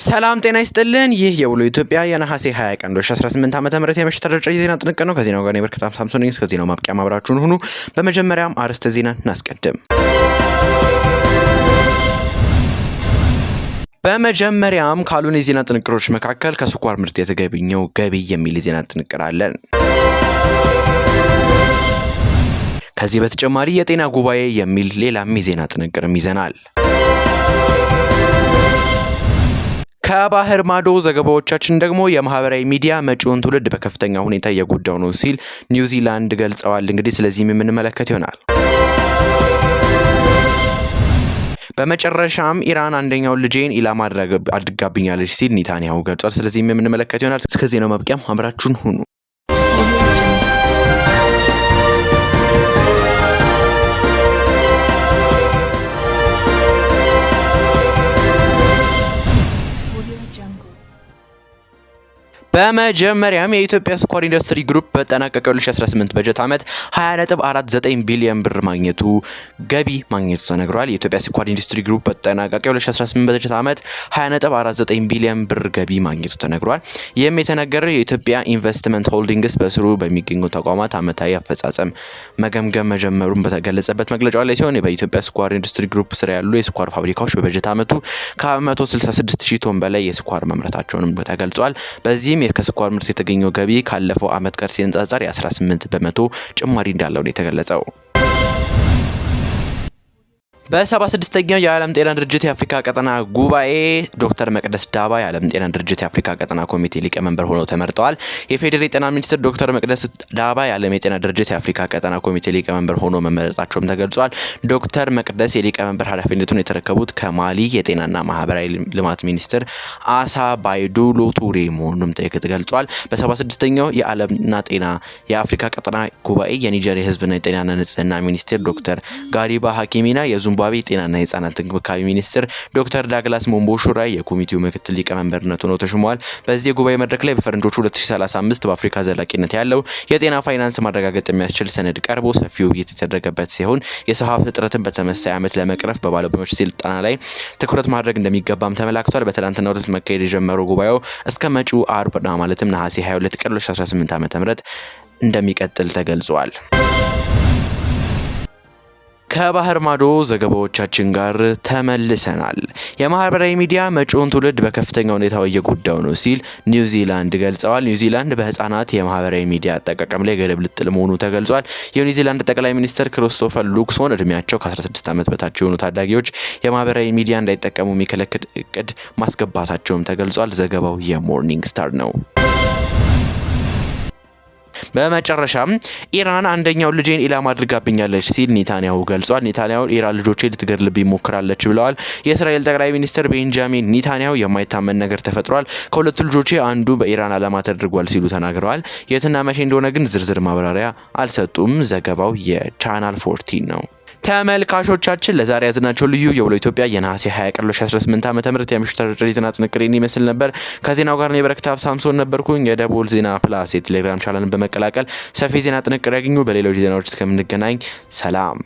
ሰላም ጤና ይስጥልን። ይህ የውሎ ኢትዮጵያ የነሐሴ 20 ቀን 2018 ዓ.ም የምሽት ተደረጨ ዜና ጥንቅር ነው። ከዜናው ጋር የበርካታ ሳምሶን ነኝ። እስከ ዜናው ማብቂያ አብራችሁን ሁኑ። በመጀመሪያም አርዕስተ ዜና እናስቀድም። በመጀመሪያም ካሉን የዜና ጥንቅሮች መካከል ከስኳር ምርት የተገኘው ገቢ የሚል የዜና ጥንቅር አለን። ከዚህ በተጨማሪ የጤና ጉባኤ የሚል ሌላም የዜና ጥንቅርም ይዘናል። ከባህር ማዶ ዘገባዎቻችን ደግሞ የማህበራዊ ሚዲያ መጪውን ትውልድ በከፍተኛ ሁኔታ እየጎዳው ነው ሲል ኒውዚላንድ ገልጸዋል። እንግዲህ ስለዚህም የምንመለከት ይሆናል። በመጨረሻም ኢራን አንደኛውን ልጄን ኢላማ አድርጋብኛለች ሲል ኔታንያሁ ገልጿል። ስለዚህም የምንመለከት ይሆናል። እስከ ዜናው ማብቂያም አብራችሁን ሁኑ። በመጀመሪያም የኢትዮጵያ ስኳር ኢንዱስትሪ ግሩፕ በተጠናቀቀው 2018 በጀት ዓመት 20.49 ቢሊዮን ብር ገቢ ማግኘቱ ተነግሯል። የኢትዮጵያ ስኳር ኢንዱስትሪ ግሩፕ በተጠናቀቀው 2018 በጀት ዓመት 20.49 ቢሊዮን ብር ገቢ ማግኘቱ ተነግሯል። ይህም የተነገረው የኢትዮጵያ ኢንቨስትመንት ሆልዲንግስ በስሩ በሚገኙ ተቋማት ዓመታዊ አፈጻጸም መገምገም መጀመሩን በተገለጸበት መግለጫው ላይ ሲሆን በኢትዮጵያ ስኳር ኢንዱስትሪ ግሩፕ ስር ያሉ የስኳር ፋብሪካዎች በበጀት ዓመቱ ከ166,000 ቶን በላይ የስኳር ማምረታቸውንም ተገልጿል። በዚህም ከስኳር ምርት የተገኘው ገቢ ካለፈው ዓመት ጋር ሲነጻጸር የ18 በመቶ ጭማሪ እንዳለው ነው የተገለጸው። በ76ኛው የዓለም ጤና ድርጅት የአፍሪካ ቀጠና ጉባኤ ዶክተር መቅደስ ዳባ የዓለም ጤና ድርጅት የአፍሪካ ቀጠና ኮሚቴ ሊቀመንበር ሆነው ተመርጠዋል። የፌዴራል ጤና ሚኒስትር ዶክተር መቅደስ ዳባ የዓለም የጤና ድርጅት የአፍሪካ ቀጠና ኮሚቴ ሊቀመንበር ሆነው መመረጣቸውም ተገልጿል። ዶክተር መቅደስ የሊቀመንበር ኃላፊነቱን የተረከቡት ከማሊ የጤናና ማህበራዊ ልማት ሚኒስትር አሳ ባይዶሎ ቱሬ መሆኑም ተገልጿል። በ76ኛው የዓለምና ጤና የአፍሪካ ቀጠና ጉባኤ የኒጀር የህዝብና የጤናና ንጽህና ሚኒስትር ዶክተር ጋሪባ ሀኪሚና የዚምባብዌ ጤናና የህፃናት እንክብካቤ ሚኒስትር ዶክተር ዳግላስ ሞምቦሹራ የኮሚቴው ምክትል ሊቀመንበርነት ሆነው ተሾመዋል። በዚህ የጉባኤ መድረክ ላይ በፈረንጆቹ 2035 በአፍሪካ ዘላቂነት ያለው የጤና ፋይናንስ ማረጋገጥ የሚያስችል ሰነድ ቀርቦ ሰፊ ውይይት የተደረገበት ሲሆን የሰው ሀብት እጥረትን በተመሳሳይ ዓመት ለመቅረፍ በባለሙያዎች ስልጠና ላይ ትኩረት ማድረግ እንደሚገባም ተመላክቷል። በትላንትናው ዕለት መካሄድ የጀመረው ጉባኤው እስከ መጪው አርብ ማለትም ነሐሴ 22 ቀን 2018 ዓ.ም እንደሚቀጥል ተገልጿል። ከባህር ማዶ ዘገባዎቻችን ጋር ተመልሰናል። የማህበራዊ ሚዲያ መጪውን ትውልድ በከፍተኛ ሁኔታ እየጎዳው ነው ሲል ኒውዚላንድ ገልጸዋል። ኒውዚላንድ በህፃናት የማህበራዊ ሚዲያ አጠቃቀም ላይ ገደብ ልጥል መሆኑ ተገልጿል። የኒውዚላንድ ጠቅላይ ሚኒስትር ክሪስቶፈር ሉክሶን እድሜያቸው ከ16 ዓመት በታች የሆኑ ታዳጊዎች የማህበራዊ ሚዲያ እንዳይጠቀሙ የሚከለክል እቅድ ማስገባታቸውም ተገልጿል። ዘገባው የሞርኒንግ ስታር ነው። በመጨረሻም ኢራን አንደኛው ልጄን ኢላማ አድርጋብኛለች ሲል ኔታንያሁ ገልጿል። ኔታንያሁ ኢራን ልጆቼ ልትገድልብኝ ሞክራለች ብለዋል። የእስራኤል ጠቅላይ ሚኒስትር ቤንጃሚን ኔታንያሁ የማይታመን ነገር ተፈጥሯል፣ ከሁለቱ ልጆቼ አንዱ በኢራን ዓላማ ተደርጓል ሲሉ ተናግረዋል። የትና መቼ እንደሆነ ግን ዝርዝር ማብራሪያ አልሰጡም። ዘገባው የቻናል 14 ነው። ተመልካቾቻችን ለዛሬ ያዝናቸው ልዩ የውሎ ኢትዮጵያ የነሐሴ 20 ቀን 2018 ዓ.ም የምሽት ተደረጨ ጥንቅሬን ይመስል ነበር። ከዜናው ጋር ነው የበረከታብ ሳምሶን ነበርኩኝ። የደቦል ዜና ፕላስ የቴሌግራም ቻናልን በመቀላቀል ሰፊ ዜና ጥንቅር ያገኙ። በሌሎች ዜናዎች እስከምንገናኝ ሰላም።